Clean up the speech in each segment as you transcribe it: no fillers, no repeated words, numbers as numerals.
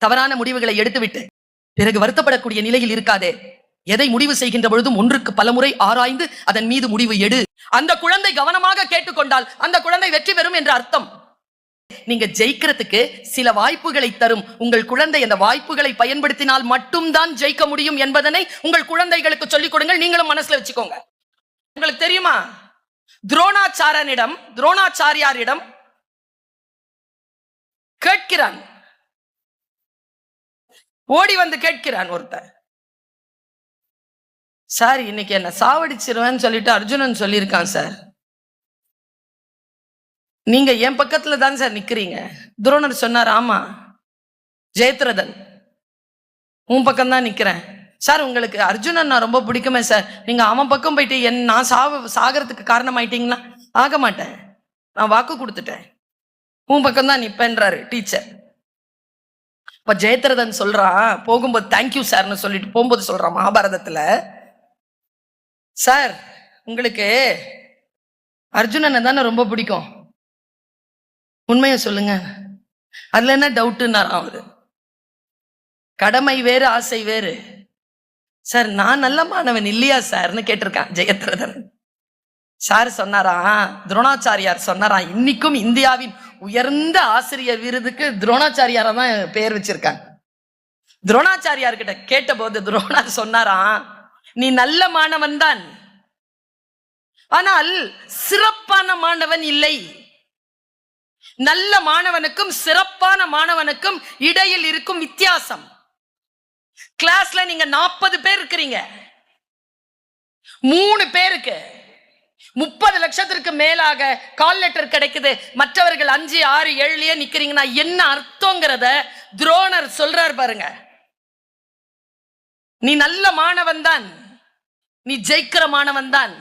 தவறான முடிவுகளை எடுத்துவிட்டு பிறகு வருத்தப்படக்கூடிய நிலையில் இருக்காதே. எதை முடிவு செய்கின்ற பொழுதும் ஒன்றுக்கு பலமுறை ஆராய்ந்து அதன் மீது முடிவு எடு. அந்த குழந்தை கவனமாக கேட்டுக்கொண்டால் அந்த குழந்தை வெற்றி பெறும் என்ற அர்த்தம். நீங்க ஜெயிக்கிறதுக்கு சில வாய்ப்புகளை தரும் உங்கள் குழந்தை அந்த வாய்ப்புகளை பயன்படுத்தினால் மட்டும்தான் ஜெயிக்க முடியும் என்பதனை உங்கள் குழந்தைகளுக்கு சொல்லிக் கொடுங்கள். நீங்களும் மனசுல வச்சுக்கோங்க. உங்களுக்கு தெரியுமா, துரோணாச்சாரியாரிடம் கேட்கிறான், ஓடி வந்து கேட்கிறான் ஒருத்தர், சார் இன்னைக்கு என்ன சாவடிச்சிருவேன்னு சொல்லிட்டு அர்ஜுனன் சொல்லியிருக்கான் சார், நீங்க என் பக்கத்துல தான் சார் நிக்கிறீங்க. துரோணர் சொன்னார், ஆமா ஜெயத்ரதன் உன் பக்கம் தான் நிக்கிறேன். சார் உங்களுக்கு அர்ஜுனன் நான் ரொம்ப பிடிக்குமே சார், நீங்க அவன் பக்கம் போயிட்டு நான் சாகிறதுக்கு காரணம் ஆயிட்டீங்கன்னா ஆக மாட்டேன், நான் வாக்கு கொடுத்துட்டேன், உன் பக்கம் தான் நிப்பேன்றாரு டீச்சர். இப்ப ஜெயத்ரதன் சொல்றான், போகும்போது தேங்க்யூ சார்னு சொல்லிட்டு போகும்போது சொல்றான் மகாபாரதத்துல, சார் உங்களுக்கு அர்ஜுனனை தானே ரொம்ப பிடிக்கும், உண்மையை சொல்லுங்க, அதுல என்ன டவுட்டுன்னாராம் அவரு. கடமை வேறு ஆசை வேறு. சார் நான் நல்ல மாணவன் இல்லையா சார்னு கேட்டிருக்கான் ஜெயத்ரதன். சார் சொன்னாரா, துரோணாச்சாரியார் சொன்னாரா, இன்னைக்கும் இந்தியாவின் உயர்ந்த ஆசிரியர் விருதுக்கு துரோணாச்சாரியாரா தான் பெயர் வச்சிருக்காங்க. துரோணாச்சாரியார் கிட்ட கேட்ட போது துரோணார் சொன்னாரா, நீ நல்ல மாணவன் தான், ஆனால் சிறப்பான மாணவன் இல்லை. நல்ல மாணவனுக்கும் சிறப்பான மாணவனுக்கும் இடையில் இருக்கும் வித்தியாசம். கிளாஸ்ல நீங்க 40 பேர் இருக்கிறீங்க, 3 பேருக்கு 30 லட்சத்திற்கு மேலாக கால் லெட்டர் கிடைக்குது, மற்றவர்கள் 5, 6, 7 நிக்கிறீங்கன்னா என்ன அர்த்தங்கிறத துரோணர் சொல்றார் பாருங்க. நீ நல்ல மாணவன் தான், நீ ஜெயிக்கிற மாணவன் தான்,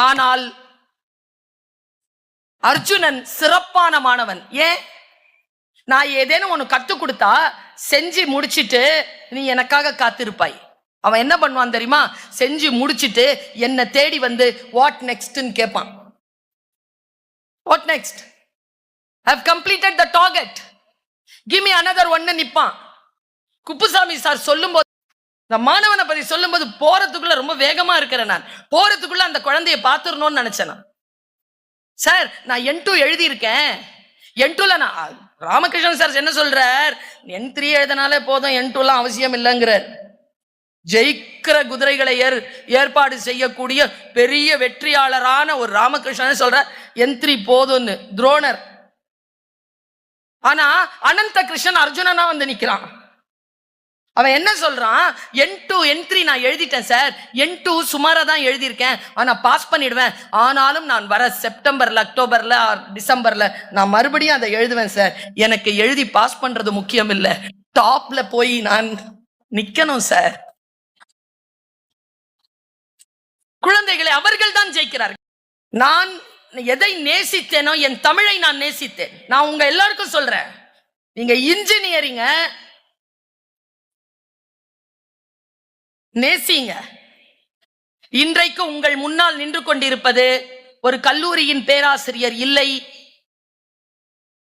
ஆனால் அர்ஜுனன் சிறப்பான மாணவன். ஏன்? நான் ஏதேனும் ஒன்று கற்றுக் கொடுத்தா செஞ்சு முடிச்சிட்டு நீ எனக்காக காத்திருப்பாய். அவன் என்ன பண்ணுவான் தெரியுமா, செஞ்சு முடிச்சிட்டு என்னை தேடி வந்து வாட் நெக்ஸ்ட்னு கேட்பான். What next, I have completed the target, give me another one நிப்பான். குப்புசாமி சார் சொல்லும்போது, இந்த மாணவனை பத்தி சொல்லும்போது போறதுக்குள்ள ரொம்ப வேகமா இருக்கிறேன், நான் போறதுக்குள்ள அந்த குழந்தைய பார்த்துடணும்னு நினைச்சேன். சார் நான் N2 எழுதியிருக்கேன், N2ல நான் ராமகிருஷ்ணன் சார் என்ன சொல்றார், N3 எழுதினாலே போதும், N2லாம் அவசியம் இல்லைங்கிறார். ஜெயிக்கிற குதிரைகளை ஏற்பாடு செய்யக்கூடிய பெரிய வெற்றியாளரான ஒரு ராமகிருஷ்ணன் சொல்றார் N3 போதும்னு துரோணர். ஆனா அனந்த கிருஷ்ணன் அர்ஜுனனா வந்து நிக்கிறான். அவன் என்ன சொல்றான், N2 N3 நான் எழுதிட்டேன் சார், N2 சுமாரா தான் எழுதியிருக்கேன், ஆனா பாஸ் பண்ணிடுவேன், ஆனாலும் நான் வர செப்டம்பர்ல அக்டோபர்ல டிசம்பர்ல நான் மறுபடியும் அதை எழுதுவேன் சார், எனக்கு எழுதி பாஸ் பண்றது முக்கியம் இல்லை, டாப்ல போய் நான் நிக்கணும் சார். குழந்தைகளை அவர்கள் தான் ஜெயிக்கிறார்கள். நான் எதை நேசித்தேனோ என் தமிழை நான் நேசித்தேன். நான் உங்க எல்லாருக்கும் சொல்றேன், நீங்க இன்ஜினியரிங்க நேசிங்க. இன்றைக்கு உங்கள் முன்னால் நின்று கொண்டிருப்பது ஒரு கல்லூரியின் பேராசிரியர் இல்லை,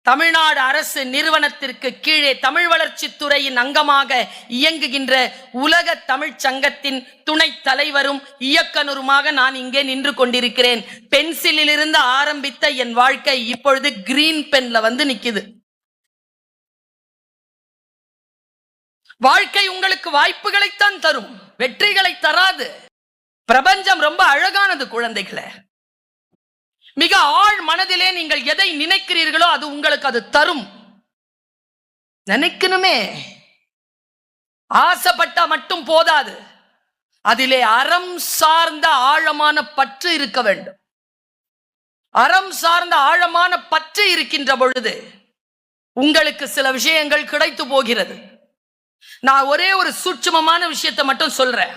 தமிழ்நாடு அரசு நிறுவனத்திற்கு கீழே தமிழ் வளர்ச்சி துறையின் அங்கமாக இயங்குகின்ற உலக தமிழ் சங்கத்தின் துணைத் தலைவரும் இயக்குனருமாக நான் இங்கே நின்று கொண்டிருக்கிறேன். பென்சிலில் இருந்து ஆரம்பித்த என் வாழ்க்கை இப்பொழுது கிரீன் பென்ல வந்து நிக்குது. வாழ்க்கை உங்களுக்கு வாய்ப்புகளைத்தான் தரும், வெற்றிகளை தராது. பிரபஞ்சம் ரொம்ப அழகானது குழந்தைகளே. மிக ஆழ் மனதிலே நீங்கள் எதை நினைக்கிறீர்களோ அது உங்களுக்கு அது தரும். நினைக்கணுமே, ஆசைப்பட்டா மட்டும் போதாது, அதிலே அறம் சார்ந்த ஆழமான பற்று இருக்க வேண்டும். அறம் சார்ந்த ஆழமான பற்று இருக்கின்ற பொழுது உங்களுக்கு சில விஷயங்கள் கிடைத்து போகிறது. நான் ஒரே ஒரு சூட்சுமமான விஷயத்தை மட்டும் சொல்றேன்.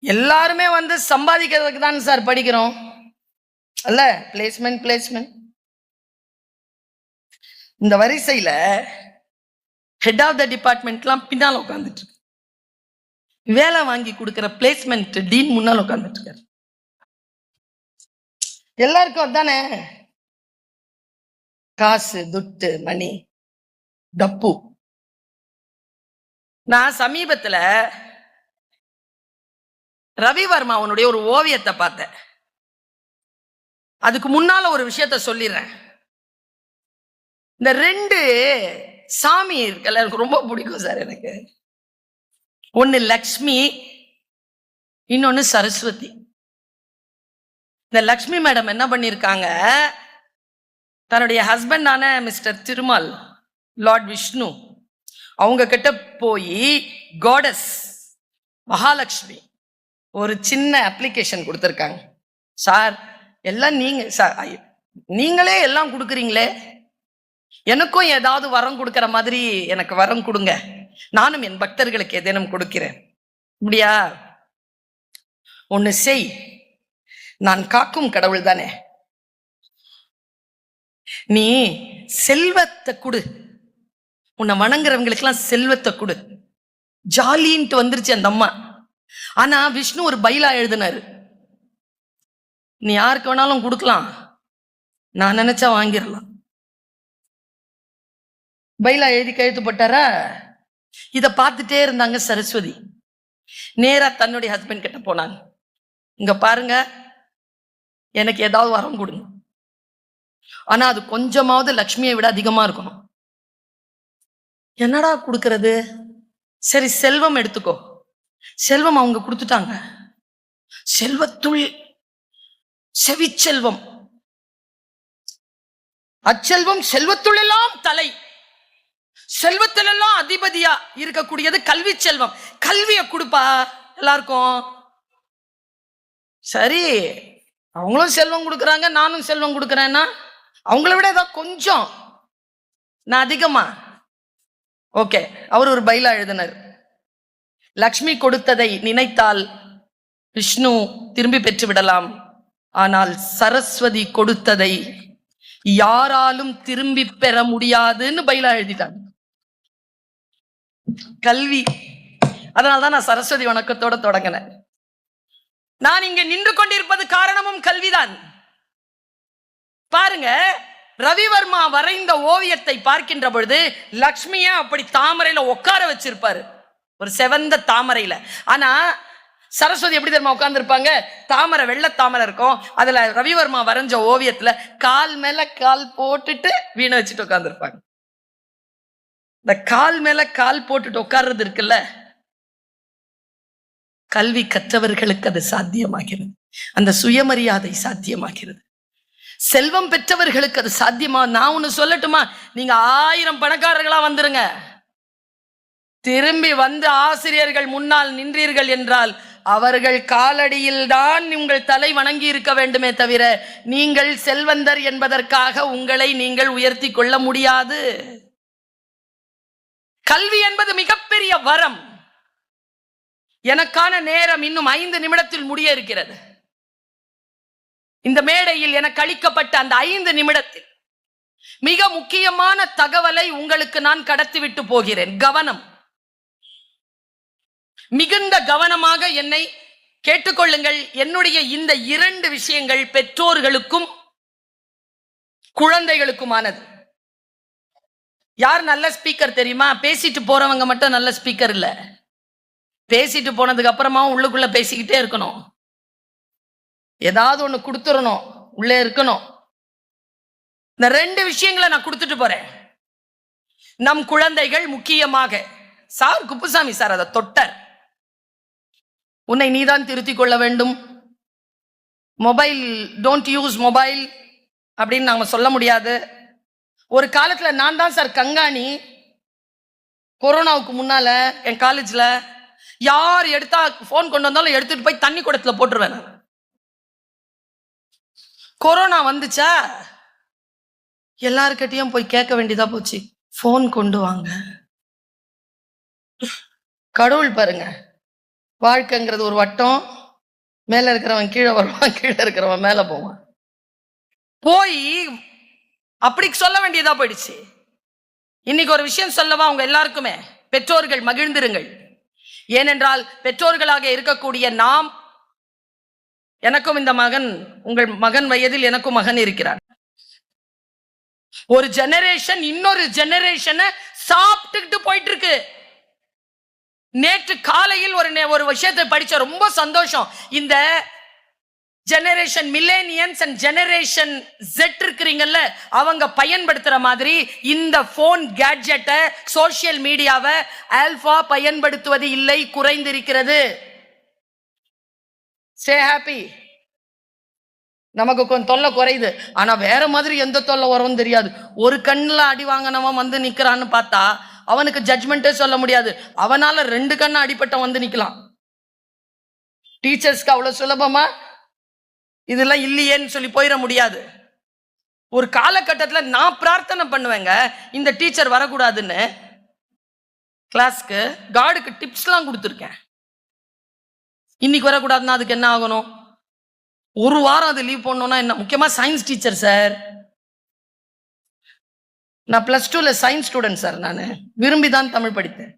எல்லாருமே வந்து சம்பாதிக்கிறதுக்கு தான் சார் படிக்கிறோம் அல்ல, பிளேஸ்மெண்ட். இந்த வரிசையில ஹெட் ஆஃப் த டிபார்ட்மெண்ட்லாம் பின்னால் உட்காந்துட்டு இருக்கு, வேலை வாங்கி கொடுக்கிற பிளேஸ்மெண்ட் டீன் முன்னால் உட்காந்துட்டு இருக்காரு. எல்லாருக்கும் அதானே காசு, துட்டு, மணி. டப்பு. நான் சமீபத்துல ரவிவர்மாவனுடைய ஒரு ஓவியத்தை பார்த்தேன். அதுக்கு முன்னால ஒரு விஷயத்த சொல்லிடுறேன். இந்த 2 சாமி இருக்குல்ல, எனக்கு ரொம்ப பிடிக்கும் சார். எனக்கு ஒன்னு லக்ஷ்மி, இன்னொன்னு சரஸ்வதி. இந்த லக்ஷ்மி மேடம் என்ன பண்ணிருக்காங்க, தன்னுடைய ஹஸ்பண்டான மிஸ்டர் திருமால், லார்ட் விஷ்ணு, அவங்க கிட்ட போய் காடஸ் மகாலட்சுமி ஒரு சின்ன அப்ளிகேஷன் கொடுத்துருக்காங்க. சார் எல்லாம் நீங்களே எல்லாம் கொடுக்குறீங்களே, எனக்கும் ஏதாவது வரம் கொடுக்கிற மாதிரி எனக்கு வரம் கொடுங்க, நானும் என் பக்தர்களுக்கு ஏதேனும் கொடுக்கிறேன். இப்படியா? ஒண்ணு செய், நான் காக்கும் கடவுள் தானே, நீ செல்வத்தை கொடு, உன்னை வணங்குறவங்களுக்கு எல்லாம் செல்வத்தை கொடு. ஜாலின்ட்டு வந்துருச்சு அந்த அம்மா. ஆனா விஷ்ணு ஒரு பைலா எழுதினாரு, நீ யாருக்கு வேணாலும் கொடுக்கலாம், நான் நினைச்சா வாங்கிடலாம். பைலா எழுதி கையெழுத்து போட்டாரா? இத பார்த்துட்டே இருந்தாங்க சரஸ்வதி. நேரா தன்னுடைய ஹஸ்பண்ட் கிட்ட போனாங்க, இங்க பாருங்க, எனக்கு ஏதாவது வரம் கொடுங்க, ஆனா அது கொஞ்சமாவது லக்ஷ்மியை விட அதிகமா இருக்கணும். என்னடா கொடுக்கறது? சரி செல்வம் எடுத்துக்கோ. செல்வம் அவங்க கொடுத்துட்டாங்க. செல்வத்துள் செவிச்செல்வம், அச்செல்வம் செல்வத்துள் எல்லாம் தலை, செல்வத்திலெல்லாம் அதிபதியா இருக்கக்கூடியது கல்வி செல்வம். கல்வியை கொடுப்பா எல்லாருக்கும். சரி, அவங்களும் செல்வம் கொடுக்குறாங்க, நானும் செல்வம் கொடுக்குறேன்னா அவங்கள விட ஏதாவது கொஞ்சம் நான் அதிகமா. ஓகே, அவர் ஒரு பைலா எழுதினார், லக்ஷ்மி கொடுத்ததை நினைத்தால் விஷ்ணு திரும்பி பெற்று விடலாம், ஆனால் சரஸ்வதி கொடுத்ததை யாராலும் திரும்பி பெற முடியாதுன்னு பைலா எழுதிட்டாங்க. கல்வி. அதனால்தான் நான் சரஸ்வதி வணக்கத்தோட தொடங்கினேன். நான் இங்க நின்று கொண்டிருப்பது காரணமும் கல்விதான். பாருங்க, ரவிவர்மா வரைந்த ஓவியத்தை பார்க்கின்ற பொழுது லக்ஷ்மிய அப்படி தாமரையில உட்கார வச்சிருப்பாரு, ஒரு செவந்த தாமரையில. ஆனா சரஸ்வதி எப்படி தெரியுமா உட்கார்ந்து இருப்பாங்க? தாமரை, வெள்ள தாமரை இருக்கும், அதுல ரவிவர்மா வரைஞ்ச ஓவியத்துல கால் மேல கால் போட்டுட்டு வீணை வச்சுட்டு உட்கார்ந்து இருப்பாங்க. இந்த கால் மேல கால் போட்டுட்டு உட்கார்றது இருக்குல்ல, கல்வி கற்றவர்களுக்கு அது சாத்தியமாகிறது, அந்த சுயமரியாதை சாத்தியமாகிறது. செல்வம் பெற்றவர்களுக்கு அது சாத்தியமா? நான் ஒண்ணு சொல்லட்டுமா, நீங்க 1000 பணக்காரர்களா வந்துருங்க, திரும்பி வந்து ஆசிரியர்கள் முன்னால் நின்றீர்கள் என்றால் அவர்கள் காலடியில் தான் உங்கள் தலை வணங்கி இருக்க வேண்டுமே தவிர நீங்கள் செல்வந்தர் என்பதற்காக உங்களை நீங்கள் உயர்த்தி கொள்ள முடியாது. கல்வி என்பது மிகப்பெரிய வரம். எனக்கான நேரம் இன்னும் 5 நிமிடத்தில் முடிய இருக்கிறது. இந்த மேடையில் எனக்கு அளிக்கப்பட்ட அந்த 5 நிமிடத்தில் மிக முக்கியமான தகவலை உங்களுக்கு நான் கடத்திவிட்டு போகிறேன். கவனம், மிகுந்த கவனமாக என்னை கேட்டுக்கொள்ளுங்கள். என்னுடைய இந்த 2 விஷயங்கள் பெற்றோர்களுக்கும் குழந்தைகளுக்குமானது. யார் நல்ல ஸ்பீக்கர் தெரியுமா? பேசிட்டு போறவங்க மட்டும் நல்ல ஸ்பீக்கர் இல்ல, பேசிட்டு போனதுக்கு அப்புறமா உள்ளுக்குள்ள பேசிக்கிட்டே இருக்கணும், ஏதாவது ஒண்ணு கொடுத்துடணும், உள்ளே இருக்கணும். இந்த 2 விஷயங்களை நான் கொடுத்துட்டு போறேன். நம் குழந்தைகள் முக்கியமாக, சார் குப்புசாமி சார் அதை தொட்டர், உன்னை நீதான் திருத்திக் கொள்ள வேண்டும். மொபைல், டோன்ட் யூஸ் மொபைல் அப்படின்னு நாம சொல்ல முடியாது. ஒரு காலத்துல நான் தான் சார் கங்காணி. கொரோனாவுக்கு முன்னால என் காலேஜ்ல யார் எடுத்தா போன் கொண்டு வந்தாலும் எடுத்துட்டு போய் தண்ணி குடத்துல போட்டுருவேன். கொரோனா வந்துச்சா எல்லார்கிட்டையும் போய் கேட்க வேண்டியதா போச்சு, போன் கொண்டு வாங்க. கடவுள் பாருங்க, வாழ்க்கைங்கிறது ஒரு வட்டம், மேல இருக்கிறவன் கீழே வருவான், கீழே இருக்கிறவன் மேல போவான். போய் அப்படி சொல்ல வேண்டியதா போயிடுச்சு. இன்னைக்கு ஒரு விஷயம் சொல்லவா உங்க எல்லாருக்குமே? பெற்றோர்கள் மகிழ்ந்திருங்கள். ஏனென்றால் பெற்றோர்களாக இருக்கக்கூடிய நாம், எனக்கும் இந்த மகன், உங்கள் மகன் வயதில் எனக்கும் மகன் இருக்கிறார். ஒரு ஜெனரேஷன் இன்னொரு ஜெனரேஷனை சாப்பிட்டுக்கிட்டு போயிட்டு இருக்கு. நேற்று காலையில் ஒரு விஷயத்தை படிச்ச, ரொம்ப சந்தோஷம். இந்த ஜெனரேஷன் மில்லேனியன்ஸ் அண்ட் ஜெனரேஷன் ஜெட் இருக்கிறீங்கல்ல, அவங்க பயன்படுத்துற மாதிரி இந்த போன் கேட்ஜெட்டை, சோசியல் மீடியாவை ஆல்பா பயன்படுத்துவது இல்லை, குறைந்திருக்கிறது. Say happy. நமக்கு கொஞ்சம் தொல்லை குறையுது. ஆனா வேற மாதிரி எந்த தொல்லை வரும் தெரியாது. ஒரு கண்ணுல அடி வாங்கினவன் வந்து நிக்கிறான்னு பார்த்தா அவனுக்கு ஜட்ஜ்மெண்டே சொல்ல முடியாது. அவனால 2 கண்ணு அடிப்பட்ட வந்து நிக்கலாம். டீச்சர்ஸ்க்கு அவ்வளவு சுலபமா இதெல்லாம் இல்லையேன்னு சொல்லி போயிட முடியாது. ஒரு காலகட்டத்தில் நான் பிரார்த்தனை பண்ணுவேங்க, இந்த டீச்சர் வரக்கூடாதுன்னு. கிளாஸ்க்கு கார்டுக்கு டிப்ஸ்லாம் கொடுத்துருக்கேன். இன்னைக்கு வரக்கூடாதுன்னா அதுக்கு என்ன ஆகணும்? ஒரு வாரம் அது லீவ் பண்ணணும்னா என்ன? முக்கியமா சயின்ஸ் டீச்சர் சார். நான் +2ல சயின்ஸ் ஸ்டூடெண்ட் சார். நான் விரும்பி தான் தமிழ் படித்தேன்.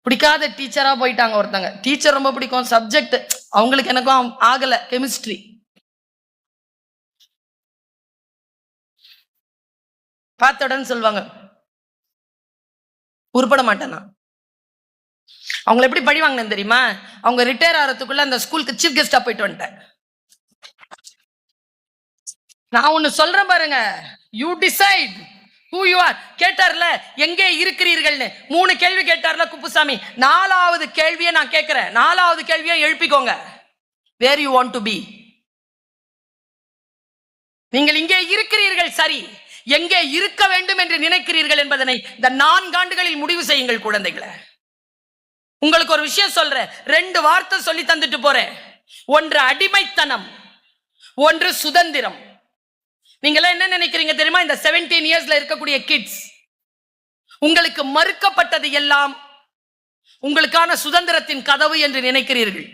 பிடிக்காத டீச்சரா போயிட்டாங்க ஒருத்தங்க. டீச்சர் ரொம்ப பிடிக்கும், சப்ஜெக்ட் அவங்களுக்கு எனக்கும் ஆகல. கெமிஸ்ட்ரி பார்த்தோடன்னு சொல்லுவாங்க, உருப்பட மாட்டேன்னா. அவங்களை எப்படி பழி வாங்கினேன் தெரியுமா? அவங்க ரிட்டையர் ஆகிறதுக்குள்ள அந்த ஸ்கூலுக்கு சீஃப் கெஸ்டா போயிட்டு வந்துட்டேன். நான் ஒண்ணு சொல்றேன் பாருங்க, you decide who you are. கேட்டார்ல எங்கே இருக்கிறீர்கள்னு 3 கேள்வி கேட்டார்ல குப்புசாமி. 4வது கேள்வியை நான் கேட்கிறேன். 4வது கேள்வியை எழுப்பிக்கோங்க. where you want to be. நீங்கள் இங்கே இருக்கிறீர்கள் சரி, எங்கே இருக்க வேண்டும் என்று நினைக்கிறீர்கள் என்பதனை இந்த 4 ஆண்டுகளில் முடிவு செய்யுங்கள் குழந்தைகளை. உங்களுக்கு ஒரு விஷயம் சொல்றேன், 2 வார்த்தை சொல்லி தந்துட்டு போறேன். ஒன்று அடிமைத்தனம், ஒன்று சுதந்திரம். நீங்களே என்ன நினைக்கிறீங்க தெரியுமா? இந்த 17 இயர்ஸ்ல இருக்கக்கூடிய கிட்ஸ், உங்களுக்கு மறுக்கப்பட்டது எல்லாம் உங்களுக்கான சுதந்திரத்தின் கதவு என்று நினைக்கிறீர்கள்.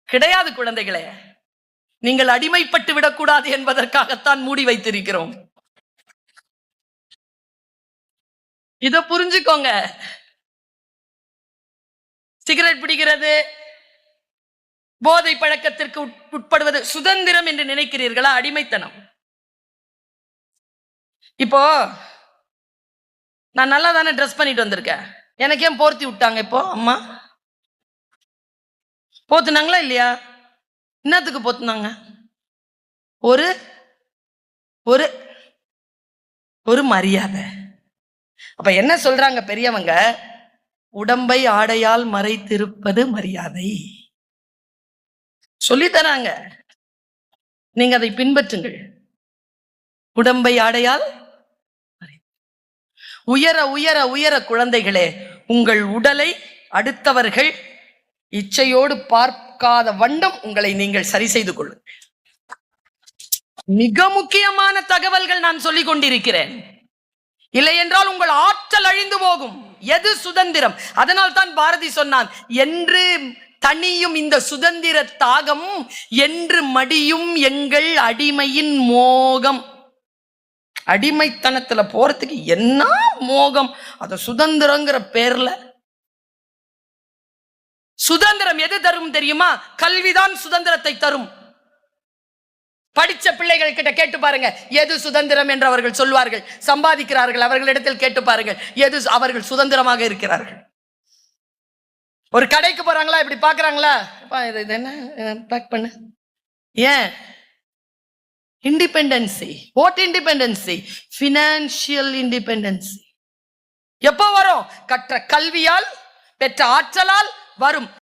கிடையாது குழந்தைகளே. நீங்கள் அடிமைப்பட்டு விடக்கூடாது என்பதற்காகத்தான் மூடி வைத்திருக்கிறோம். இத புரிஞ்சுக்கோங்க. சிகரெட் பிடிக்கிறது, போதை பழக்கத்திற்கு உட்படுவது சுதந்திரம் என்று நினைக்கிறீர்களா? அடிமைத்தனம். இப்போ நான் நல்லா தானே ட்ரெஸ் பண்ணிட்டு வந்திருக்கேன். எனக்கு ஏன் போர்த்தி விட்டாங்க? இப்போ அம்மா போத்துனாங்களா இல்லையா? என்னத்துக்கு போத்துனாங்க? ஒரு ஒரு ஒரு மரியாதை. அப்ப என்ன சொல்றாங்க பெரியவங்க? உடம்பை ஆடையால் மறைத்திருப்பது மரியாதை சொல்லி தராங்க. நீங்க அதை பின்பற்றுங்கள். உடம்பை ஆடையால் உயர உயர உயர குழந்தைகளே, உங்கள் உடலை அடுத்தவர்கள் இச்சையோடு பார்க்காத வண்ணம் உங்களை நீங்கள் சரி செய்து கொள்ளுங்கள். மிக முக்கியமான தகவல்கள் நான் சொல்லிக் கொண்டிருக்கிறேன். இல்லை என்றால் உங்கள் ஆற்றல் அழிந்து போகும். எது சுதந்திரம்? அதனால் தான் பாரதி சொன்னான், என்று தனியும் இந்த சுதந்திர தாகம், என்று மடியும் எங்கள் அடிமையின் மோகம். அடிமைத்தனத்துல போறதுக்கு என்ன மோகம்? அத சுதந்திரங்கிற பேர்ல. சுதந்திரம் எது தரும் தெரியுமா? கல்விதான் சுதந்திரத்தை தரும். படிச்ச பிள்ளைகள் கிட்ட கேட்டு பாருங்க, எது சுதந்திரம் என்று அவர்கள் சொல்வார்கள். சம்பாதிக்கிறார்கள், அவர்களிடத்தில் கேட்டு பாருங்கள், எது அவர்கள் சுதந்திரமாக இருக்கிறார்கள். ஒரு கடைக்கு போறாங்களா, இப்படி பாக்குறாங்களா, இது என்ன பேக் பண்ணு. ஏன்? Independency. What independency? Financial independency. எப்போ வரும்? கற்ற கல்வியால், பெற்ற ஆற்றலால் வரும்.